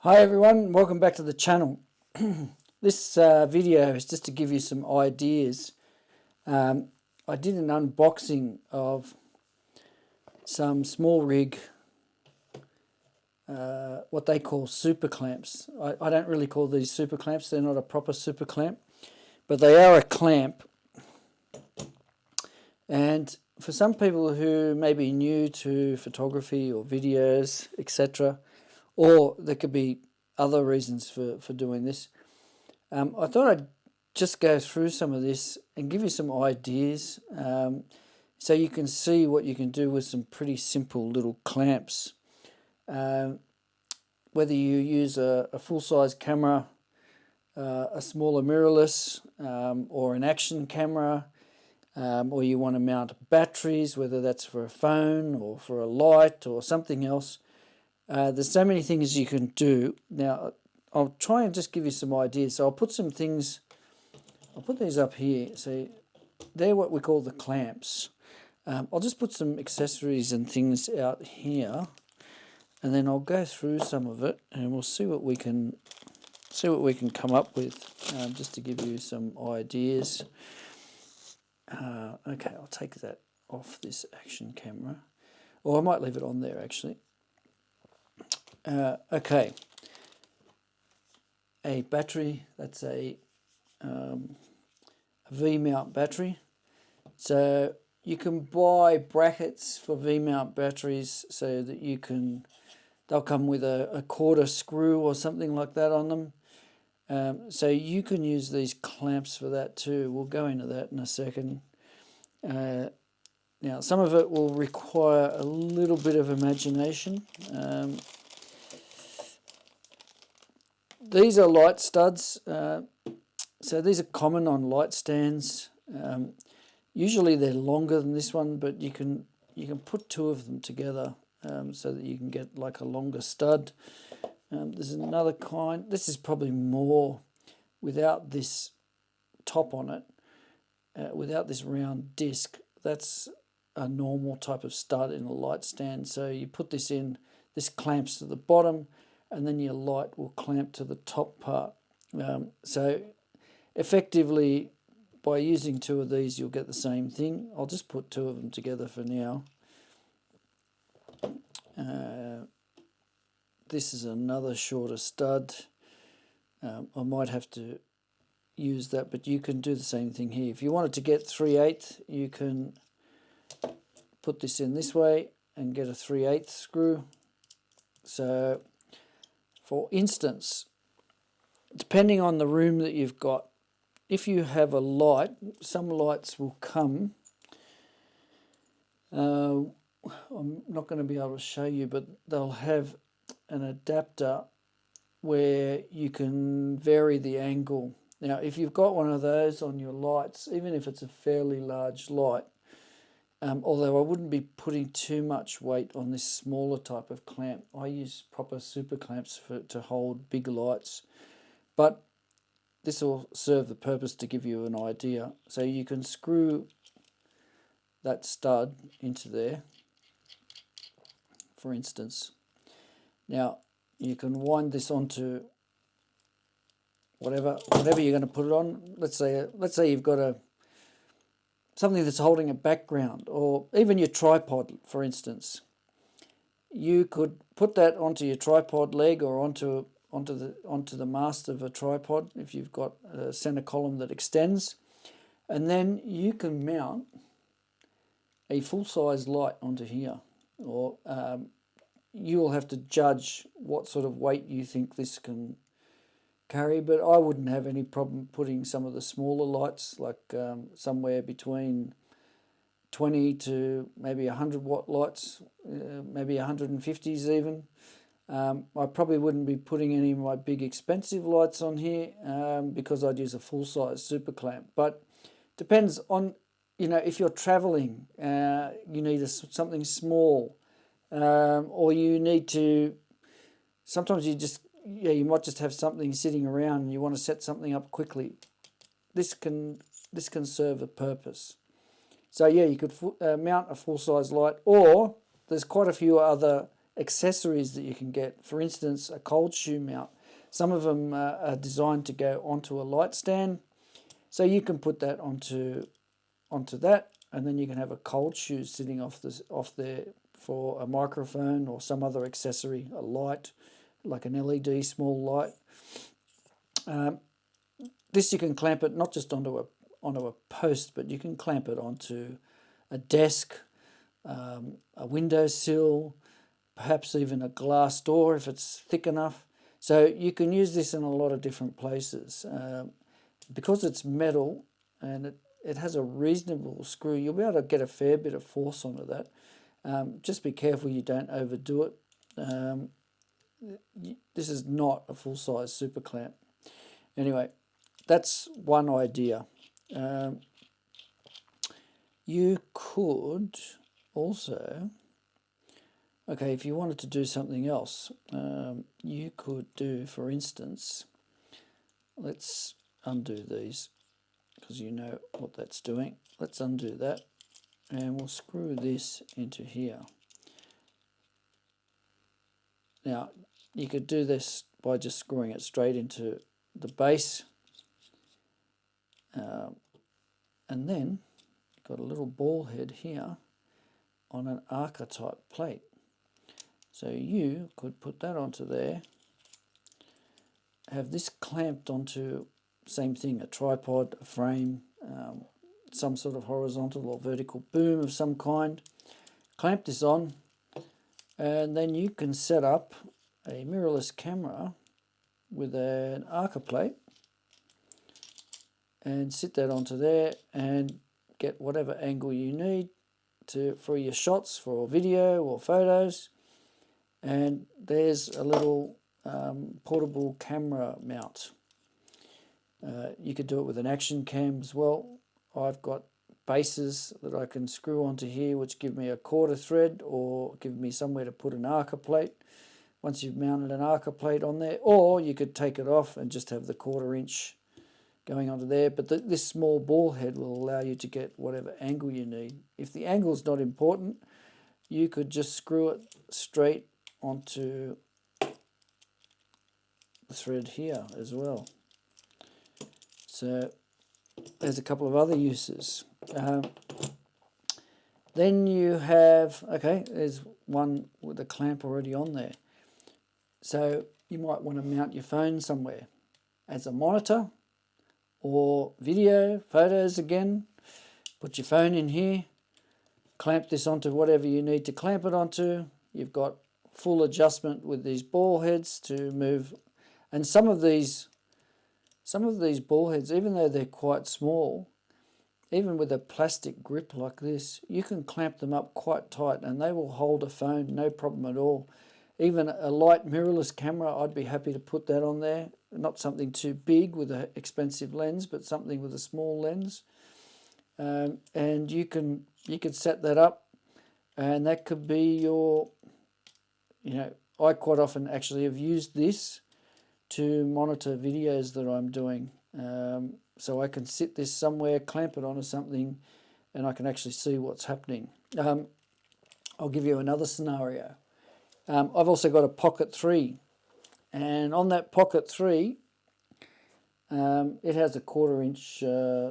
Hi everyone, welcome back to the channel. This video is just to give you some ideas. I did an unboxing of some small rig, what they call super clamps. I don't really call these super clamps, they're not a proper super clamp, but they are a clamp. And for some people who may be new to photography or videos, etc., or there could be other reasons for doing this, I thought I'd just go through some of this and give you some ideas so you can see what you can do with some pretty simple little clamps. Whether you use a full-size camera, a smaller mirrorless, or an action camera, or you want to mount batteries, whether that's for a phone or for a light or something else. There's so many things you can do. Now, I'll try and just give you some ideas. So I'll put some things, I'll put these up here. So they're what we call the clamps. I'll just put some accessories and things out here, and then I'll go through some of it, and we'll see what we can come up with, just to give you some ideas. Okay, I'll take that off this action camera, or I might leave it on there actually. Okay, a battery, that's a V-mount battery. So you can buy brackets for V-mount batteries so that you can, they'll come with a quarter screw or something like that on them. So you can use these clamps for that too. We'll go into that in a second. Now, some of it will require a little bit of imagination. These are light studs, so these are common on light stands. Usually they're longer than this one, but you can put two of them together so that you can get like a longer stud. There's another kind. This is probably more without this top on it, without this round disc. That's a normal type of stud in a light stand. So you put this in, this clamps to the bottom, and then your light will clamp to the top part. So effectively, by using two of these, you'll get the same thing. I'll just put two of them together for now. This is another shorter stud. I might have to use that, but you can do the same thing here. If you wanted to get 3/8, you can put this in this way and get a 3/8 screw. So, for instance, depending on the room that you've got, if you have a light, some lights will come. I'm not going to be able to show you, but they'll have an adapter where you can vary the angle. Now, if you've got one of those on your lights, even if it's a fairly large light, although I wouldn't be putting too much weight on this smaller type of clamp. I use proper super clamps to hold big lights, but this will serve the purpose to give you an idea. So you can screw that stud into there, for instance. Now you can wind this onto whatever you're going to put it on. Let's say you've got something that's holding a background, or even your tripod, for instance. You could put that onto your tripod leg or onto the mast of a tripod if you've got a center column that extends, and then you can mount a full-size light onto here, or you will have to judge what sort of weight you think this can carry, but I wouldn't have any problem putting some of the smaller lights, like somewhere between 20 to maybe 100 watt lights, maybe 150s even. I probably wouldn't be putting any of my big expensive lights on here because I'd use a full-size super clamp. But depends on, if you're traveling, you need something small, or you need to, sometimes you might just have something sitting around and you want to set something up quickly. This can serve a purpose. So yeah, you could mount a full-size light, or there's quite a few other accessories that you can get. For instance, a cold shoe mount. Some of them are designed to go onto a light stand, so you can put that onto that, and then you can have a cold shoe sitting off there for a microphone or some other accessory, a light, like an LED small light. This you can clamp it not just onto a post, but you can clamp it onto a desk, a windowsill, perhaps even a glass door if it's thick enough. So you can use this in a lot of different places. Because it's metal and it has a reasonable screw, you'll be able to get a fair bit of force onto that. Just be careful you don't overdo it. This is not a full-size super clamp. Anyway, that's one idea. You could also, okay, if you wanted to do something else, you could do, for instance, let's undo these because you know what that's doing. Let's undo that and we'll screw this into here. Now, you could do this by just screwing it straight into the base, and then you've got a little ball head here on an arca type plate. So you could put that onto there, have this clamped onto, same thing, a tripod, a frame, some sort of horizontal or vertical boom of some kind. Clamp this on, and then you can set up a mirrorless camera with an arca plate and sit that onto there and get whatever angle you need for your shots, for video or photos. And there's a little portable camera mount. You could do it with an action cam as well. I've got bases that I can screw onto here which give me a quarter thread or give me somewhere to put an arca plate once you've mounted an arca plate on there, or you could take it off and just have the 1/4 inch going onto there. But this small ball head will allow you to get whatever angle you need. If the angle's not important, you could just screw it straight onto the thread here as well. So there's a couple of other uses. Then you have, okay, there's one with a clamp already on there. So you might want to mount your phone somewhere as a monitor or video, photos again. Put your phone in here, clamp this onto whatever you need to clamp it onto. You've got full adjustment with these ball heads to move. And some of these ball heads, even though they're quite small, even with a plastic grip like this, you can clamp them up quite tight and they will hold a phone, no problem at all. Even a light mirrorless camera, I'd be happy to put that on there. Not something too big with an expensive lens, but something with a small lens. And you could set that up, and that could be your, I quite often actually have used this to monitor videos that I'm doing. So I can sit this somewhere, clamp it onto something, and I can actually see what's happening. I'll give you another scenario. I've also got a Pocket 3, and on that Pocket 3, it has a 1/4 inch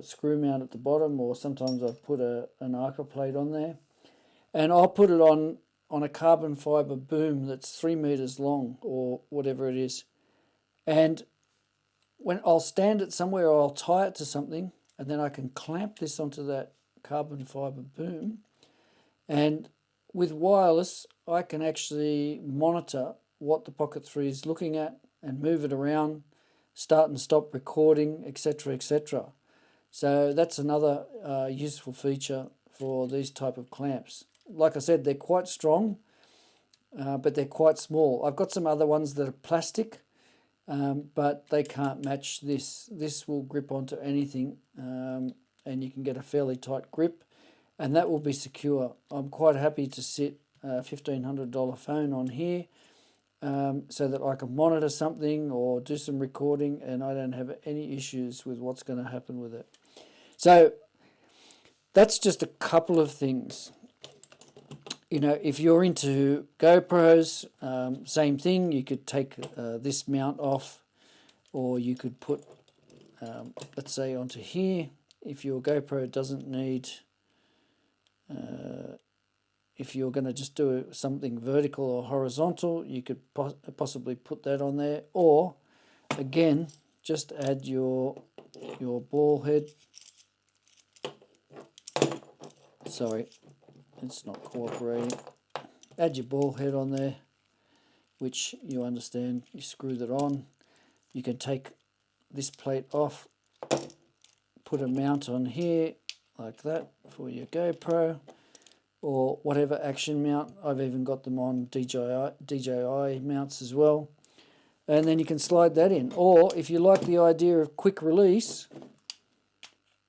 screw mount at the bottom, or sometimes I put an arca plate on there, and I'll put it on a carbon fibre boom that's 3 meters long or whatever it is. And when I'll stand it somewhere, or I'll tie it to something, and then I can clamp this onto that carbon fibre boom. And with wireless, I can actually monitor what the Pocket 3 is looking at and move it around, start and stop recording, etc., etc. So that's another useful feature for these type of clamps. Like I said, they're quite strong, but they're quite small. I've got some other ones that are plastic, but they can't match this. This will grip onto anything, and you can get a fairly tight grip, and that will be secure. I'm quite happy to sit a $1,500 phone on here, so that I can monitor something or do some recording, and I don't have any issues with what's going to happen with it. So that's just a couple of things. you know, if you're into GoPros, same thing. You could take this mount off, or you could put, let's say, onto here. If your GoPro doesn't need, if you're going to just do something vertical or horizontal, you could possibly put that on there. Or, again, just add your ball head. Sorry, it's not cooperating. Add your ball head on there, which you understand, you screw that on. You can take this plate off, put a mount on here like that for your GoPro or whatever action mount. I've even got them on DJI mounts as well. And then you can slide that in. Or if you like the idea of quick release,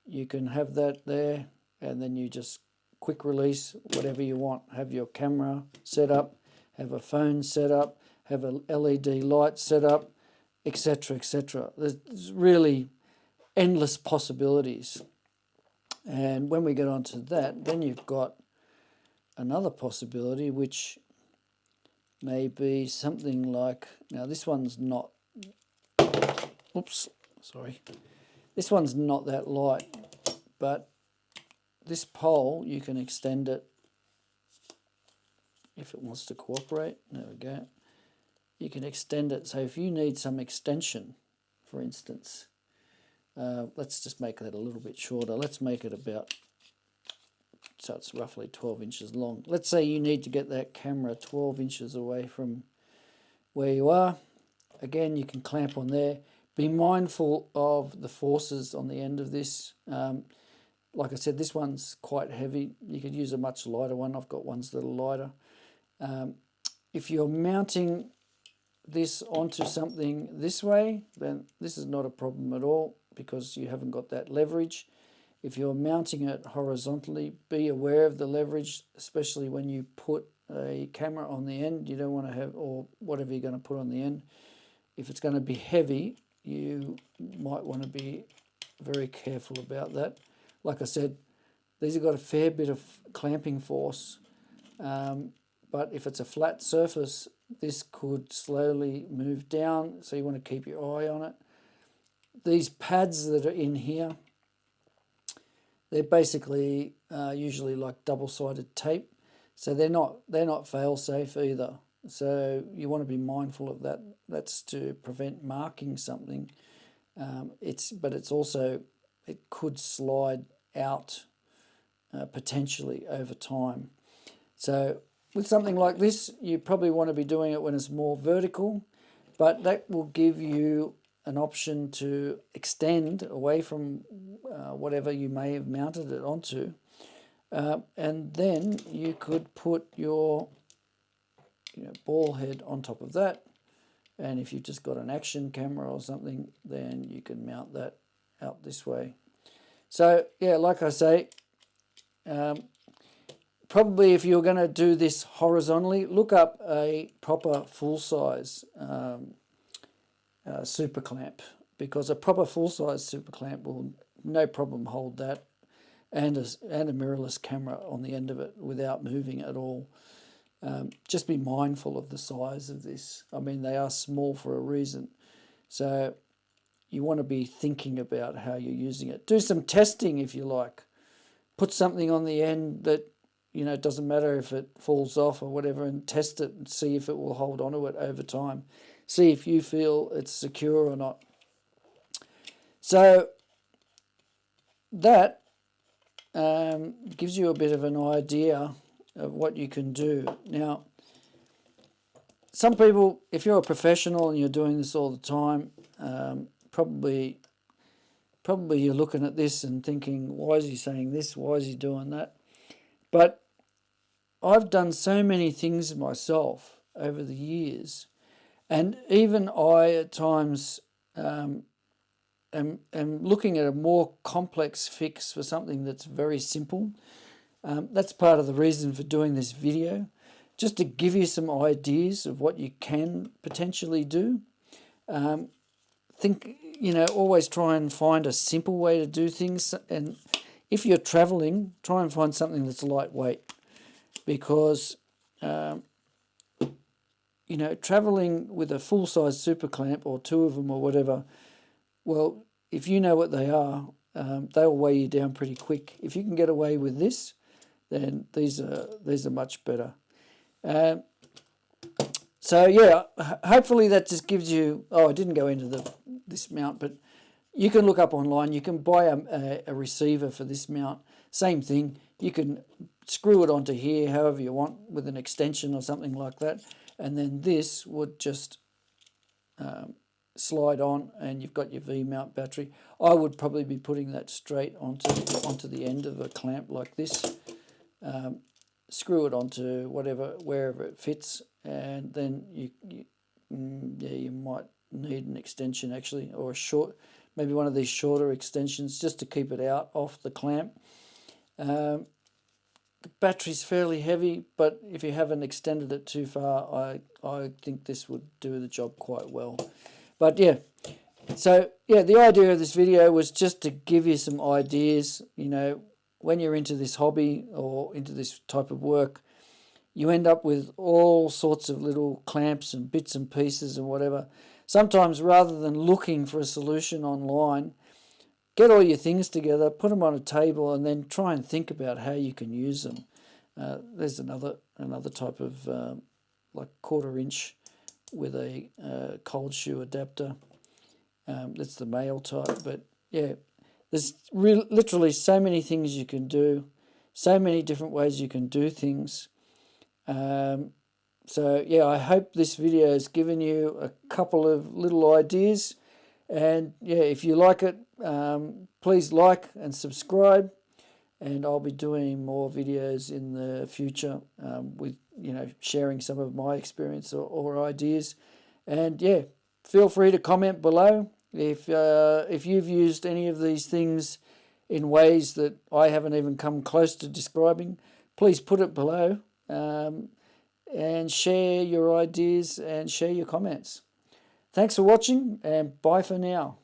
you can have that there, and then you just quick release whatever you want. Have your camera set up, have a phone set up, have a LED light set up, etc., etc. There's really endless possibilities. And when we get onto that, then you've got another possibility, which may be something like, now this one's not, oops, sorry, this one's not that light, but this pole, you can extend it if it wants to cooperate. There we go. You can extend it. So if you need some extension, for instance, let's just make that a little bit shorter. Let's make it about, so it's roughly 12 inches long. Let's say you need to get that camera 12 inches away from where you are. Again, you can clamp on there. Be mindful of the forces on the end of this. Like I said, this one's quite heavy. You could use a much lighter one. I've got ones that are lighter. If you're mounting this onto something this way, then this is not a problem at all because you haven't got that leverage. If you're mounting it horizontally, be aware of the leverage, especially when you put a camera on the end. You don't want to have, or whatever you're going to put on the end. If it's going to be heavy, you might want to be very careful about that. Like I said, these have got a fair bit of clamping force, but if it's a flat surface, this could slowly move down, so you want to keep your eye on it. These pads that are in here, they're basically usually like double-sided tape, so they're not fail-safe either. So you want to be mindful of that. That's to prevent marking something. But it's also, it could slide out potentially over time. So with something like this, you probably want to be doing it when it's more vertical, but that will give you an option to extend away from whatever you may have mounted it onto. And then you could put your ball head on top of that. And if you've just got an action camera or something, then you can mount that out this way. So, yeah, like I say, probably if you're going to do this horizontally, look up a proper full-size super clamp, because a proper full-size super clamp will no problem hold that, and a mirrorless camera on the end of it without moving at all. Just be mindful of the size of this. I mean, they are small for a reason. So you want to be thinking about how you're using it. Do some testing if you like. Put something on the end that, it doesn't matter if it falls off or whatever, and test it and see if it will hold onto it over time. See if you feel it's secure or not. So that gives you a bit of an idea of what you can do. Now, some people, if you're a professional and you're doing this all the time, probably you're looking at this and thinking, why is he saying this? Why is he doing that? But I've done so many things myself over the years, and even I at times am looking at a more complex fix for something that's very simple. That's part of the reason for doing this video, just to give you some ideas of what you can potentially do. Always try and find a simple way to do things. And if you're traveling, try and find something that's lightweight. because you know, traveling with a full-size super clamp or two of them or whatever, well, if you know what they are, they'll weigh you down pretty quick. If you can get away with this, then these are much better. So yeah, hopefully that just gives you. Oh, I didn't go into this mount, but you can look up online. You can buy a receiver for this mount. Same thing. You can screw it onto here however you want with an extension or something like that, and then this would just slide on, and you've got your V-mount battery. I would probably be putting that straight onto the end of a clamp like this. Screw it onto wherever it fits, and then you might need an extension actually, or maybe one of these shorter extensions just to keep it out off the clamp. The battery's fairly heavy, but if you haven't extended it too far, I think this would do the job quite well. But yeah, so yeah, the idea of this video was just to give you some ideas. You know, when you're into this hobby or into this type of work, you end up with all sorts of little clamps and bits and pieces and whatever. Sometimes rather than looking for a solution online, get all your things together, put them on a table, and then try and think about how you can use them. There's another type of like 1/4 inch with a cold shoe adapter. That's the male type, but yeah, there's literally so many things you can do, so many different ways you can do things. So yeah, I hope this video has given you a couple of little ideas. And yeah, if you like it, please like and subscribe, and I'll be doing more videos in the future with, you know, sharing some of my experience or ideas. And yeah, feel free to comment below if you've used any of these things in ways that I haven't even come close to describing. Please put it below, and share your ideas and share your comments. Thanks for watching, and bye for now.